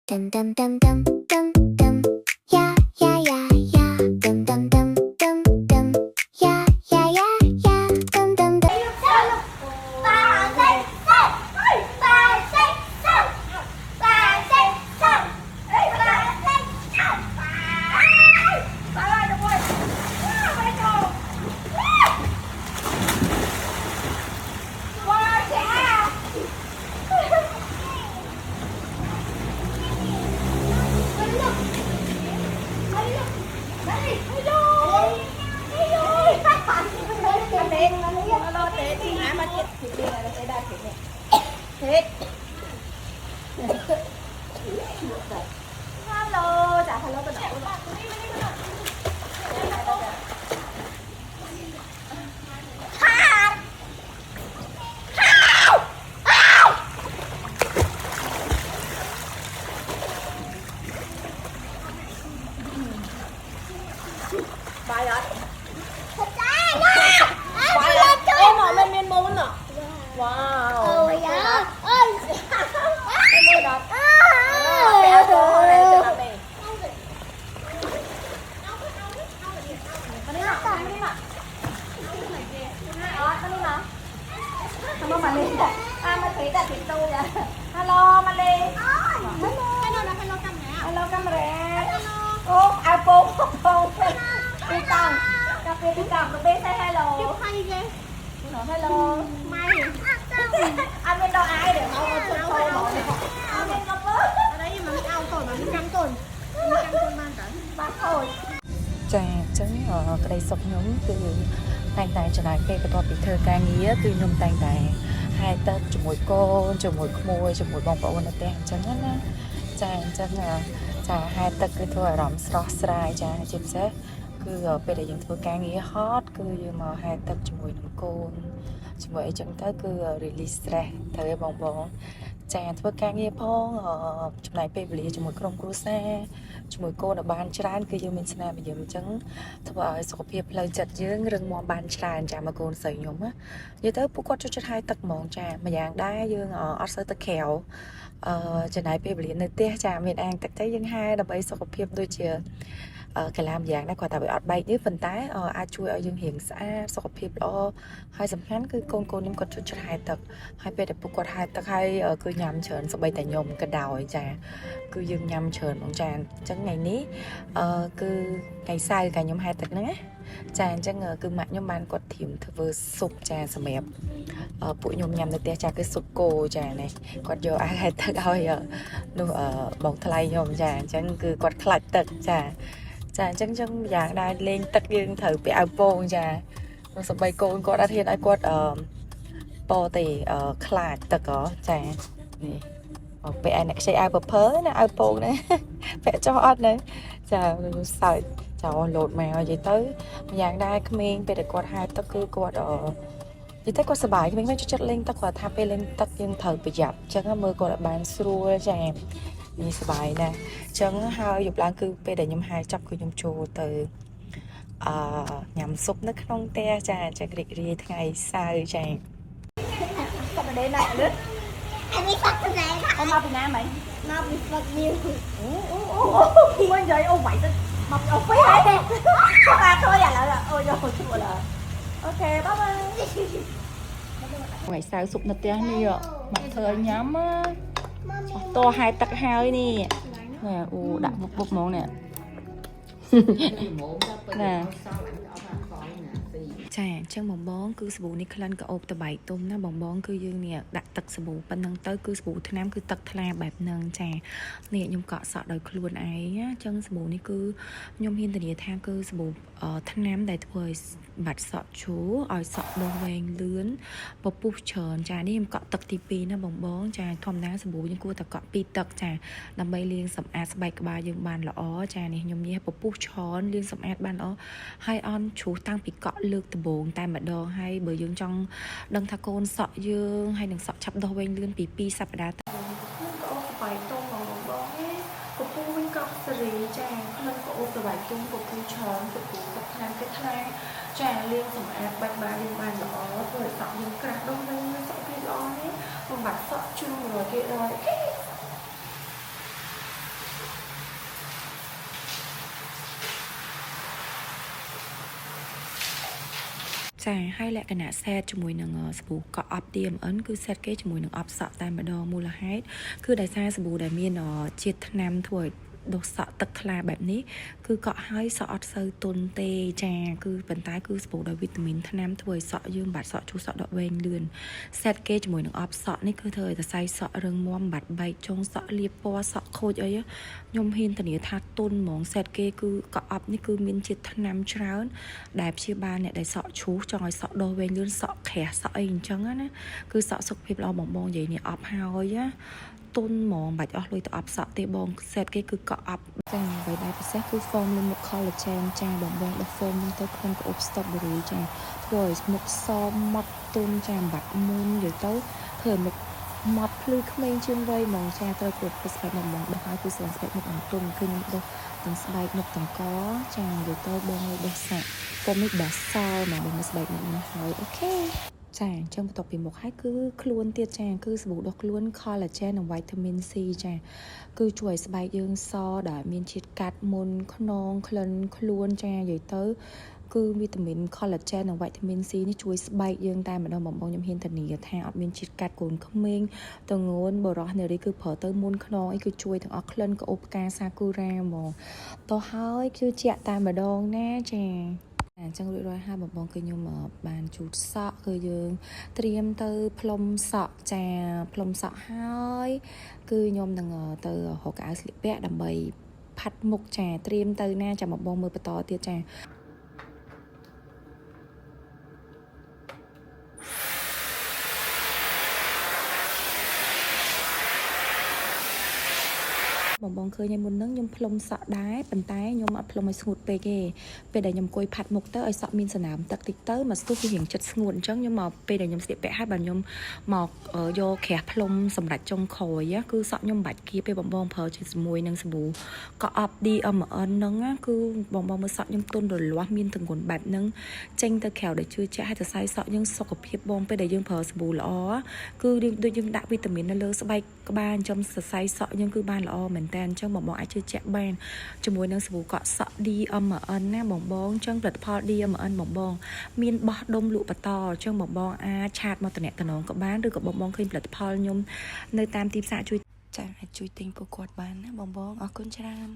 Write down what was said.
Dum dum dum dum dum dum. Yeah yeah yeah yeah. Dum dum dum dum dum. Yeah yeah yeah yeah. Dum dum dum. Hello, chào hello tôi đậu rồi. Bài rồi. Bài rồi. Em họ lên miên môn nè. Wow. Em môn đó. Kéo cho này cho bạn này. Hello Mali. Mà thấy đã thịt tôi vậy. Hello Mali. Hello camera. Ô, iPhone không. Đi tòng. Cà phê đi tòng, tụi bé say hello. Hello. Mai. Anh bên đâu ai để mau tôi bỏ. Anh bên đâu bớt. Ở đây mà ao tỏi mà nó căng tỏi. Nó căng tỏi mang cả. Ba thôi. ចាអញ្ចឹងក្តីសុខខ្ញុំគឺតែងតែចំណាយពេលបន្ទាប់ពីធ្វើការងារគឺខ្ញុំតែងតែហាយទឹកជាមួយកូនជាមួយក្មួយជាមួយបងប្អូននៅផ្ទះអញ្ចឹងណាចាអញ្ចឹងចាហាយទឹកគឺធ្វើអារម្មណ៍ស្រស់ស្រាយចាជាពិសេសគឺពេលដែលយើងធ្វើការងារហត់គឺយើងមកហាយទឹកជាមួយនឹងកូនជាមួយអីចឹងទៅគឺ release stress ត្រូវឯងបងចាធ្វើការងារផងចំណាយពេលវេលាជាមួយក្រុមគ្រួសារជាមួយកូនឲ្យបានច្រើនគឺយើងមានស្នាមញញឹមអញ្ចឹងធ្វើឲ្យសុខភាពផ្លូវចិត្តយើងរឹងមាំបានច្រើនចាមកកូនស្រីខ្ញុំណានិយាយទៅពួកគាត់ចូលចិត្តហាយទឹកហ្មងចាម្យ៉ាងដែរយើងអត់សូវទឹកក្រៅចំណាយពេលវេលានៅផ្ទះចាមានអាងទឹកទៅយើងហាយដើម្បីសុខភាពដូចជាកាលាម្យ៉ាងដែរគាត់តែវាអត់បែកនេះប៉ុន្តែអាចជួយឲ្យយើងរៀងស្អាតសុខភាពល្អហើយសំខាន់គឺកូនខ្ញុំគាត់ចូលចិត្តហាយទឹកហើយពេលដែលពួកគាត់ហាយទឹកហើយគឺញ៉ាំច្រើនសូម្បីតែខ្ញុំក៏ដោយចាគឺយើងញ៉ាំច្រើនបងចាអញ្ចឹងថ្ងៃនេះគឺថ្ងៃសៅរ៍ខ្ញុំហាយទឹកហ្នឹងណាចាអញ្ចឹងគឺម៉ាក់ខ្ញុំបានគាត់ធៀមធ្វើស៊ុបចាសម្រាប់ពួកខ្ញុំញ៉ាំនៅផ្ទះចាគឺស៊ុបគោចានេះគាត់យកអាហារទឹកឲ្យនោះបងថ្លៃខ្ញុំចាអញ្ចឹងគឺគាត់ខ្លាចទឹកចាអញ្ចឹងយ៉ាងដែរលេងទឹកយើងត្រូវពាក់អាវពោងចាសម្បីកូនគាត់អត់ហ៊ានឲ្យគាត់ពោទេខ្លាចទឹកចានេះពាក់អ្នកខ្ចីអាវពើណាអាវពោងណាពាក់ចោះអត់ណាចាសើចចោលលោតមកនិយាយទៅយ៉ាងដែរក្មេងពេលដែលគាត់ហាយទឹកគឺគាត់និយាយទៅគាត់សប្បាយក្មេងមិនចិត្តលេងទឹកគាត់ថាពេលលេងទឹកយើងត្រូវប្រយ័ត្នអញ្ចឹងមើលគាត់ឲ្យបានស្រួលចានេះសប្បាយណាស់អញ្ចឹងហើយយប់ឡើងគឺពេលដែលខ្ញុំហាយចប់គឺខ្ញុំចូលទៅញ៉ាំស៊ុបនៅក្នុងផ្ទះចារីករាយថ្ងៃសៅរ៍ចាគាត់មកដេកណាស់លឿនAnh đi phật từ này đó. Em mau từ Nam mày? Mau bị phật nhiều. Mới vậy ô vậy tao mập ô phí hả? Không ăn thôi là ôi rồi chua là. Ok bye bye. Ngày sau sụp nè tía nè, mặt thời nhắm á. To hai tắc hai nè. Nè, đặt một bột món nè. Nè. ចាអញ្ចឹងបងបងគឺសាប៊ូនេះក្លិនក៏អូបតបែកទុំណាបងបងគឺយើងនេះដាក់ទឹកសាប៊ូប៉ុណ្ណឹងទៅគឺសាប៊ូថ្នាំគឺទឹកថ្លាបែបហ្នឹងចានេះខ្ញុំកក់សក់ដោយខ្លួនឯងណាអញ្ចឹងសាប៊ូនេះគឺខ្ញុំហ៊ានធានាថាគឺសាប៊ូថ្នាំដែលធ្វើឲ្យបាត់សក់ជូរឲ្យសក់ដុះវែងលឿនពពុះច្រើនចានេះខ្ញុំកក់ទឹកទី2ណាបងបងចាធម្មតាសាប៊ូយើងគួរតែកក់2ទឹកចាដើម្បីលាងសម្អាតស្បែកក្បាលយើងបានល្អចានេះខ្ញុំនេះពពុះច្រើនលាងសម្អាតបានល្អហើយអន់ជ្រុះតាំងពីកក់លើកដំបូងតែម្ដងហើយបើយើងចង់ដឹងថាកូនសក់យើងហើយនឹងសក់ឆាប់ដុះវែងលឿនពី2សប្តាហ៍ទៅក៏អូសបាយទុំបងពពុះវិញក៏សេរីចាខ្លួនក៏អូសបាយទុំពពុះច្រើនពពុះទឹកថ្នាំទឹកថ្លាចាលាងសម្អាតបាច់បានយើងបានល្អធ្វើឲ្យសក់យើងក្រាស់ដុះវែងលឿនសក់វាល្អនេះបំបត្តិសក់ជ្រុះរយគេរយ ចាហើយលក្ខណៈ set ជាមួយនឹងសាប៊ូកក់អប់ DMN គឺ set គេជាមួយនឹងអប់សក់តែម្ដងមូលហេតុគឺដោយសារសាប៊ូដែលមានជាតិថ្នាំធ្វើឲ្យដុសសក់ទឹកថ្លាបែបនេះគឺកក់ហើយសក់អត់សូវទន់ទេចាគឺប៉ុន្តែគឺសាប៊ូដោយវីតាមីនថ្នាំធ្វើឲ្យសក់យើងបាត់សក់ជូរសក់ដកវែងលឿន set គេជាមួយនឹងអប់សក់នេះគឺធ្វើឲ្យសរសៃសក់រឹងមាំបាត់បែកចុងសក់លាបពណ៌សក់ខូចអីខ្ញុំហ៊ានធានាថាទន់ហ្មង set គេគឺកក់អប់នេះគឺមានជាតិថ្នាំច្រើនដែលព្យាបាលអ្នកដែលសក់ឈូសចង់ឲ្យសក់ដុសវែងលឿនសក់ក្រាស់សក់អីអញ្ចឹងណាគឺសក់សុខភាពល្អបងនិយាយនេះអប់ហើយណាទុនហ្មងបាច់អស់លុយទៅអប់សក់ទេបង set គេគឺកក់អប់ចាអ្វីដែលពិសេសគឺ form លុយមុខ collagen ចាបងដល់ form នឹងទៅក្នុងក្អប់ strawberry ចាធ្វើឲ្យមុខសមម៉ត់ទុនចាបាត់មុននិយាយទៅធ្វើឲ្យមុខម៉ត់ភ្លឺក្មេងជាងវ័យហ្មងចាត្រូវគ្រប់ស្បែកមុខបងដល់ហើយគឺស្បែកមុខអង្គទុនគឺខ្ញុំដុសទាំងស្បែកមុខទាំងកចានិយាយទៅបងឲ្យដុសសាក់ពុំនេះដុសសល់មកបងស្បែកមុខនេះហើយអូខេចាអញ្ចឹងបន្ទាប់ពីមុខហើយគឺខ្លួនទៀតចាគឺសាប៊ូដុសខ្លួន collagen និង vitamin C ចាគឺជួយឲ្យស្បែកយើងសដែលមានជាតិកាត់មុនខ្នងក្លិនខ្លួនចានិយាយទៅគឺវីតាមីន collagen និង vitamin C នេះជួយស្បែកយើងតែម្ដងបងខ្ញុំហ៊ានធានាថាអត់មានជាតិកាត់កូនក្មេងតងួនបរោះនារីគឺប្រើទៅមុនខ្នងអីគឺជួយទាំងអស់ក្លិនក៏ឧបការសាគូរ៉ាហ្មងតោះហើយគឺជាក់តែម្ដងណាចាអញ្ចឹងរួចរាល់ហើយបងគឺខ្ញុំបានជូតសក់គឺយើងត្រៀមទៅផ្លុំសក់ចាផ្លុំសក់ហើយគឺខ្ញុំនឹងទៅរកកៅអៅស្លៀកពាក់ដើម្បីផាត់មុខចាត្រៀមទៅណាចាំបងមើលបន្តទៀតចាបងឃើញឯមុនហ្នឹងខ្ញុំផ្លុំសក់ដែរប៉ុន្តែខ្ញុំអត់ផ្លុំឲ្យស្ងួតពេកទេពេលដែលខ្ញុំអង្គុយផាត់មុខទៅឲ្យសក់មានសណ្ដាមទឹកតិចទៅមកស្ទុះវារៀងចិត្តស្ងួតអញ្ចឹងខ្ញុំមកពេលដែលខ្ញុំស្លៀកពាក់ហើយបាទខ្ញុំមកយកក្រាស់ផ្លុំសម្រាប់ចុងក្រោយគឺសក់ខ្ញុំបាច់គៀបទេបងប្រើជាមួយនឹងសាប៊ូកក់អប់ DMN ហ្នឹងគឺបងមើលសក់ខ្ញុំទន់រលាស់មានទម្ងន់បែបហ្នឹងចេញទៅក្រៅដែលជឿជាក់ឲ្យសរសៃសក់យើងសុខភាពបងពេលដែលយើងប្រើសាប៊ូល្អគឺដូចយើងដាក់វីតាមីននៅលើស្បែកក្បាលចំសរសៃសក់យើងគឺបានល្អមែនតើអញ្ចឹងបងអាចជឿជាក់បានជាមួយនឹងសាប៊ូកក់សក់ DMN ណាបងអញ្ចឹងផលិតផល DMN បងមានបោះដុំលក់បន្តអញ្ចឹងបងអាចឆាតមកតំណក៏បានឬក៏បងឃើញផលិតផលខ្ញុំនៅតាមទីផ្សារជួយចាអាចជួយទិញពួកគាត់បានណាបងអរគុណច្រើន